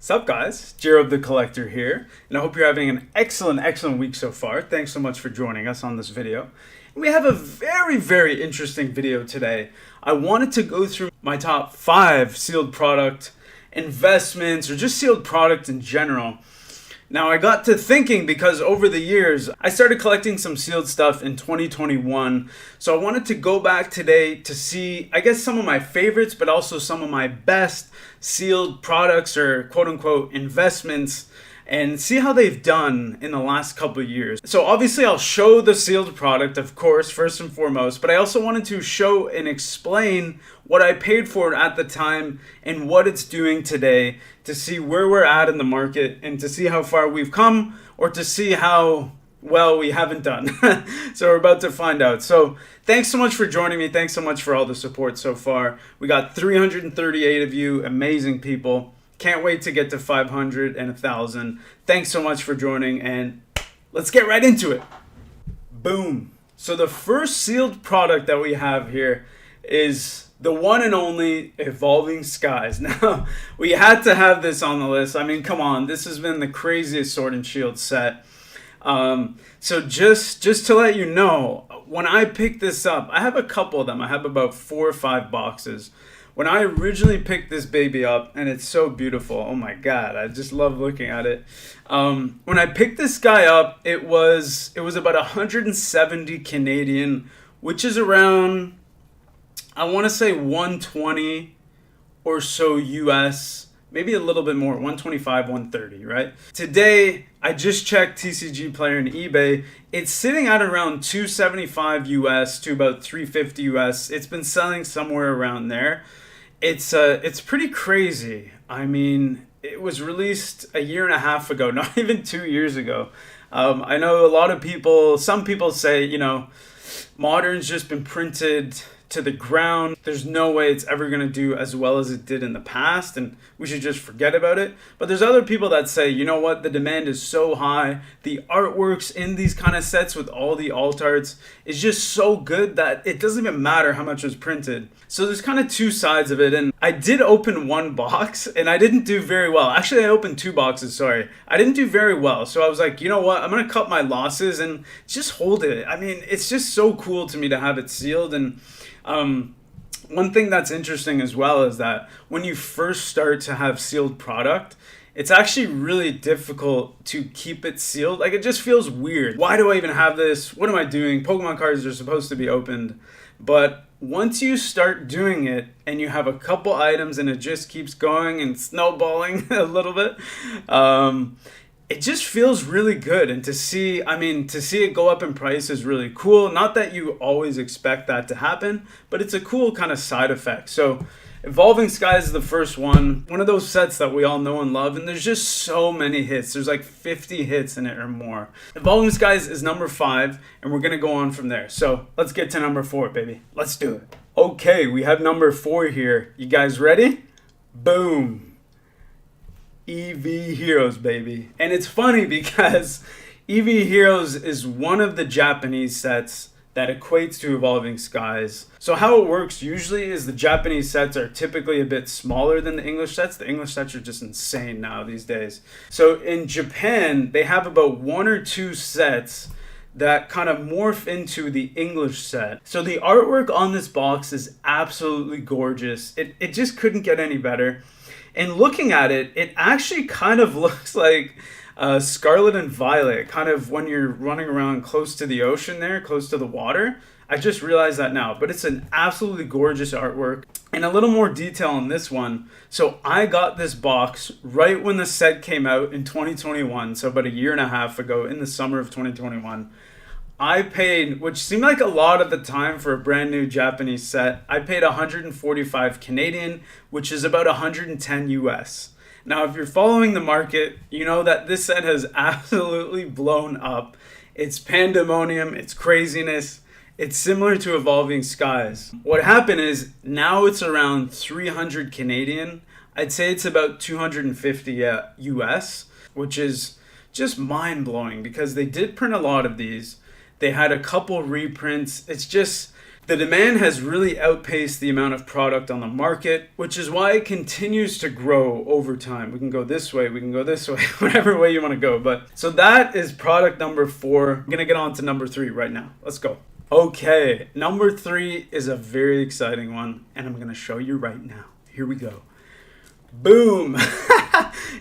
Sup guys, Jared the Collector here, and I hope you're having an excellent week so far. Thanks so much for joining us on this video. We have a very interesting video today. I wanted to go through my top 5 sealed product investments, or just sealed product in general. Now I got to thinking, because over the years I started collecting some sealed stuff in 2021, so I wanted to go back today to see, I guess, some of my favorites, but also some of my best sealed products or quote-unquote investments, and see how they've done in the last couple of years. So obviously I'll show the sealed product, of course, first and foremost, but I also wanted to show and explain what I paid for it at the time and what it's doing today, to see where we're at in the market and to see how far we've come, or to see how well we haven't done. So we're about to find out. So thanks so much for joining me. Thanks so much for all the support so far. We got 338 of you, amazing people. Can't wait to get to 500 and 1,000. Thanks so much for joining, and let's get right into it. Boom. So the first sealed product that we have here is the one and only Evolving Skies. Now, we had to have this on the list. I mean, come on, this has been the craziest Sword and Shield set. So just to let you know, when I picked this up, I have a couple of them. I have about 4 or 5 boxes. When I originally picked this baby up, and it's so beautiful, oh my god, I just love looking at it. When I picked this guy up, it was about 170 Canadian, which is around, I want to say 120 or so US, maybe a little bit more, 125, 130, right? Today, I just checked TCG Player and eBay. It's sitting at around 275 US to about 350 US. It's been selling somewhere around there. It's pretty crazy. I mean, it was released a year and a half ago, not even 2 years ago. I know a lot of people, some people say, you know, Modern's just been printed to the ground. There's no way it's ever going to do as well as it did in the past, and we should just forget about it. But there's other people that say, you know what, the demand is so high, the artworks in these kind of sets with all the alt arts is just so good that it doesn't even matter how much was printed. So there's kind of two sides of it, and I did open one box and I didn't do very well. Actually, I opened 2 boxes, sorry. I didn't do very well, so I was like, you know what, I'm going to cut my losses and just hold it. I mean, it's just so cool to me to have it sealed. And one thing that's interesting as well is that when you first start to have sealed product, it's actually really difficult to keep it sealed. Like, it just feels weird. Why do I even have this? What am I doing? Pokemon cards are supposed to be opened. But once you start doing it and you have a couple items and it just keeps going and snowballing a little bit, it just feels really good. And to see it go up in price is really cool. Not that you always expect that to happen, but it's a cool kind of side effect. So Evolving Skies is the first one of those sets that we all know and love, and there's just so many hits. There's like 50 hits in it or more. Evolving Skies is number 5, and we're gonna go on from there. So let's get to number 4, baby. Let's do it. Okay, we have number 4 here. You guys ready? Boom. EV Heroes, baby. And it's funny because EV Heroes is one of the Japanese sets that equates to Evolving Skies. So how it works usually is the Japanese sets are typically a bit smaller than the English sets. The English sets are just insane now these days. So in Japan, they have about 1 or 2 sets that kind of morph into the English set. So the artwork on this box is absolutely gorgeous. It just couldn't get any better. And looking at it, it actually kind of looks like Scarlet and Violet, kind of when you're running around close to the ocean there, close to the water. I just realized that now, but it's an absolutely gorgeous artwork. And a little more detail on this one. So I got this box right when the set came out in 2021, so about a year and a half ago, in the summer of 2021. I paid, which seemed like a lot at the time for a brand new Japanese set, I paid 145 Canadian, which is about 110 US. Now, if you're following the market, you know that this set has absolutely blown up. It's pandemonium, it's craziness. It's similar to Evolving Skies. What happened is now it's around 300 Canadian. I'd say it's about 250 US, which is just mind-blowing because they did print a lot of these. They had a couple reprints. It's just The demand has really outpaced the amount of product on the market, which is why it continues to grow over time. We can go this way, we can go this way, whatever way you want to go. But so that is product number 4. I'm going to get on to number 3 right now. Let's go. Okay, number 3 is a very exciting one, and I'm going to show you right now. Here we go. Boom!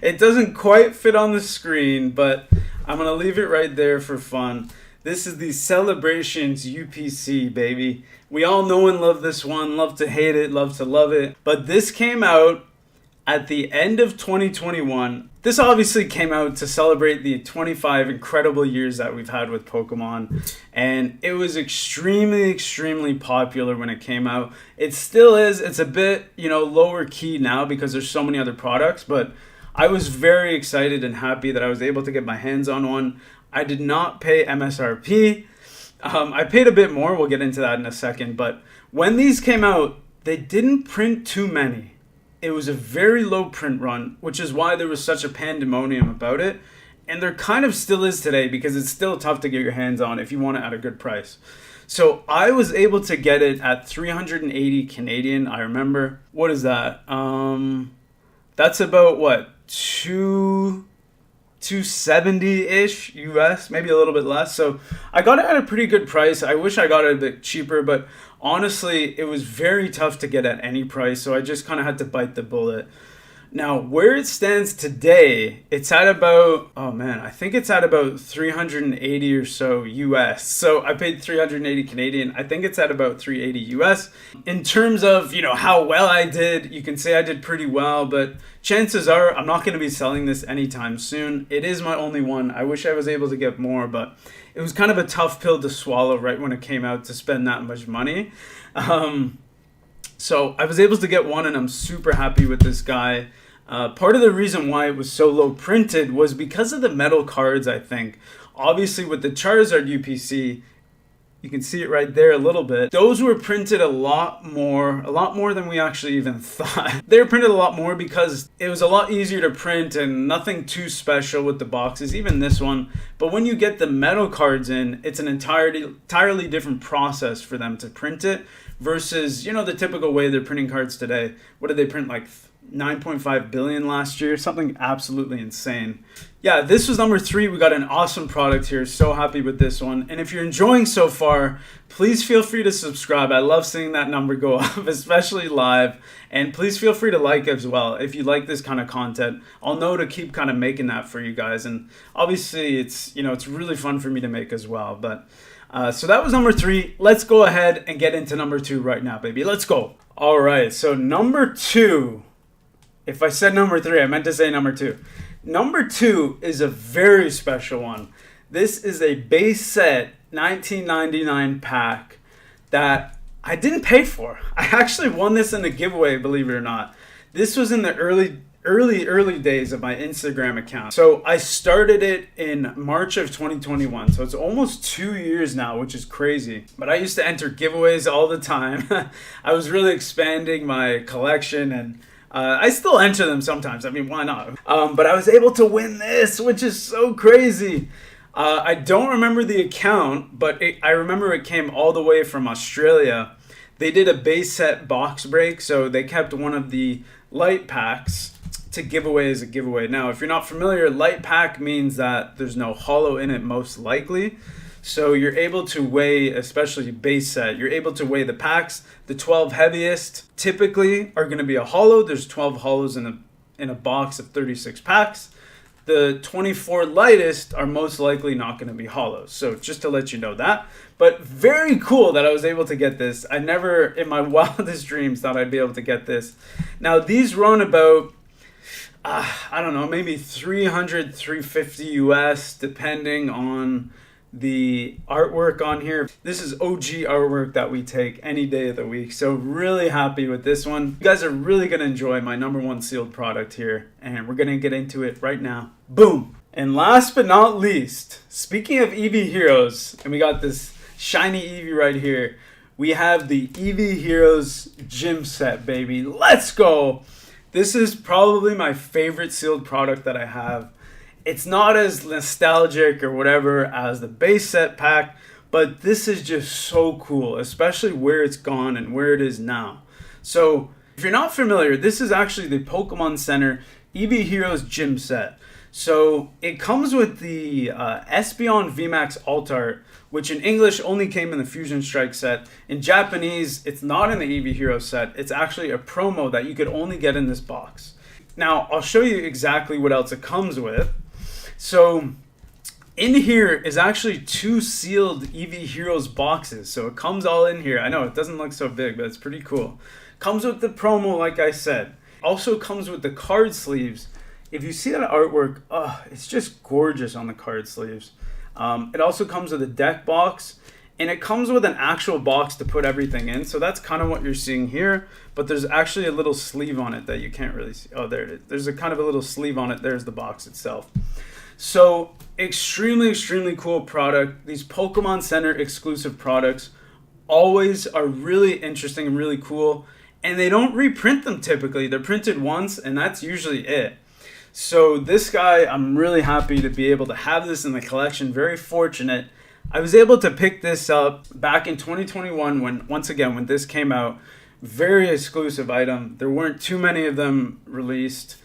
It doesn't quite fit on the screen, but I'm going to leave it right there for fun. This is the Celebrations UPC, baby. We all know and love this one, love to hate it, love to love it. But this came out at the end of 2021. This obviously came out to celebrate the 25 incredible years that we've had with Pokemon. And it was extremely, extremely popular when it came out. It still is. It's a bit, lower key now because there's so many other products. But I was very excited and happy that I was able to get my hands on one. I did not pay MSRP. I paid a bit more. We'll get into that in a second. But when these came out, they didn't print too many. It was a very low print run, which is why there was such a pandemonium about it. And there kind of still is today because it's still tough to get your hands on if you want it at a good price. So I was able to get it at 380 Canadian. I remember. What is that? That's about what? 270-ish US, maybe a little bit less. So I got it at a pretty good price. I wish I got it a bit cheaper, but honestly, it was very tough to get at any price. So I just kind of had to bite the bullet. Now, where it stands today, it's at about, I think it's at about 380 or so US. So I paid 380 Canadian. I think it's at about 380 US. In terms of, how well I did, you can say I did pretty well, but chances are I'm not going to be selling this anytime soon. It is my only one. I wish I was able to get more, but it was kind of a tough pill to swallow right when it came out to spend that much money. So I was able to get one, and I'm super happy with this guy. Part of the reason why it was so low printed was because of the metal cards, I think. Obviously, with the Charizard UPC, you can see it right there a little bit. Those were printed a lot more than we actually even thought. They were printed a lot more because it was a lot easier to print and nothing too special with the boxes, even this one. But when you get the metal cards in, it's an entirely different process for them to print it versus, the typical way they're printing cards today. What did they print, like 9.5 billion last year? Something absolutely insane. Yeah, this was number 3. We got an awesome product here. So happy with this one. And if you're enjoying so far, please feel free to subscribe. I love seeing that number go up, especially live. And please feel free to like as well if you like this kind of content. I'll know to keep kind of making that for you guys. And obviously it's really fun for me to make as well. But so that was number 3. Let's go ahead and get into number 2 right now, baby. Let's go. All right, so number 2. If I said number 3, I meant to say number 2. Number 2 is a very special one. This is a base set 1999 pack that I didn't pay for. I actually won this in a giveaway, believe it or not. This was in the early days of my Instagram account. So I started it in March of 2021. So it's almost 2 years now, which is crazy. But I used to enter giveaways all the time. I was really expanding my collection, and I still enter them sometimes. I mean, why not? But I was able to win this, which is so crazy. I don't remember the account, but I remember it came all the way from Australia. They did a base set box break, so they kept one of the light packs to give away as a giveaway. Now, if you're not familiar, light pack means that there's no holo in it, most likely. So you're able to weigh, especially base set, you're able to weigh the packs. The 12 heaviest typically are going to be a holo. There's 12 holos in a box of 36 packs. The 24 lightest are most likely not going to be holos. So just to let you know that. But very cool that I was able to get this. I never in my wildest dreams thought I'd be able to get this. Now these run about, I don't know, maybe 300, 350 US, depending on the artwork on here. This is OG artwork that we take any day of the week. So really happy with this one. You guys are really going to enjoy my number 1 sealed product here. And we're going to get into it right now. Boom. And last but not least, speaking of Eevee Heroes, and we got this shiny Eevee right here. We have the Eevee Heroes gym set, baby. Let's go. This is probably my favorite sealed product that I have. It's not as nostalgic or whatever as the base set pack, but this is just so cool, especially where it's gone and where it is now. So if you're not familiar, this is actually the Pokemon Center EV Heroes Gym set. So it comes with the Espeon VMAX Alt Art, which in English only came in the Fusion Strike set. In Japanese, it's not in the EV Heroes set. It's actually a promo that you could only get in this box. Now, I'll show you exactly what else it comes with. So in here is actually 2 sealed EV Heroes boxes. So it comes all in here. I know it doesn't look so big, but it's pretty cool. Comes with the promo, like I said. Also comes with the card sleeves. If you see that artwork, it's just gorgeous on the card sleeves. It also comes with a deck box, and it comes with an actual box to put everything in. So that's kind of what you're seeing here, but there's actually a little sleeve on it that you can't really see. Oh, there it is. There's a kind of a little sleeve on it. There's the box itself. So extremely, extremely cool product. These Pokemon Center exclusive products always are really interesting and really cool, and they don't reprint them typically. They're printed once, and that's usually it. So this guy, I'm really happy to be able to have this in the collection. Very fortunate. I was able to pick this up back in 2021 when this came out. Very exclusive item. There weren't too many of them released.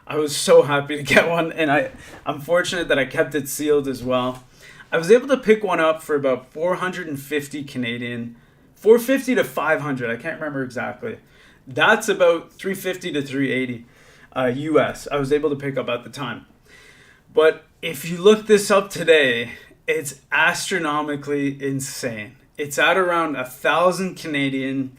I was so happy to get one, and I'm fortunate that I kept it sealed as well. I was able to pick one up for about 450 Canadian, 450 to 500. I can't remember exactly. That's about 350 to 380. US I was able to pick up at the time. But if you look this up today, it's astronomically insane. It's at around 1,000 Canadian,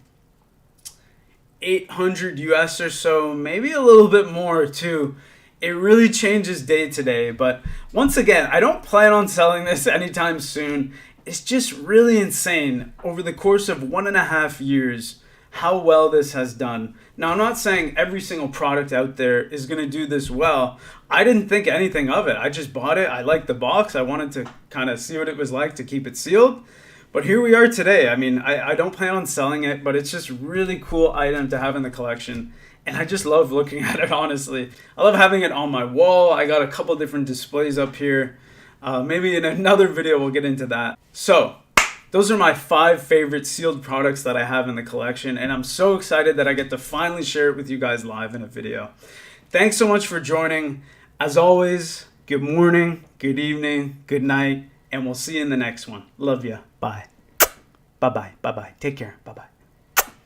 800 US or so, maybe a little bit more too. It really changes day to day, but once again, I don't plan on selling this anytime soon. It's just really insane over the course of 1.5 years how well this has done. Now, I'm not saying every single product out there is going to do this well. I didn't think anything of it. I just bought it. I liked the box. I wanted to kind of see what it was like to keep it sealed. But here we are today. I mean, I don't plan on selling it, but it's just a really cool item to have in the collection. And I just love looking at it, honestly. I love having it on my wall. I got a couple different displays up here. Maybe in another video we'll get into that. So those are my 5 favorite sealed products that I have in the collection, and I'm so excited that I get to finally share it with you guys live in a video. Thanks so much for joining. As always, good morning, good evening, good night, and we'll see you in the next one. Love ya. Bye. Bye-bye. Bye-bye. Take care. Bye-bye.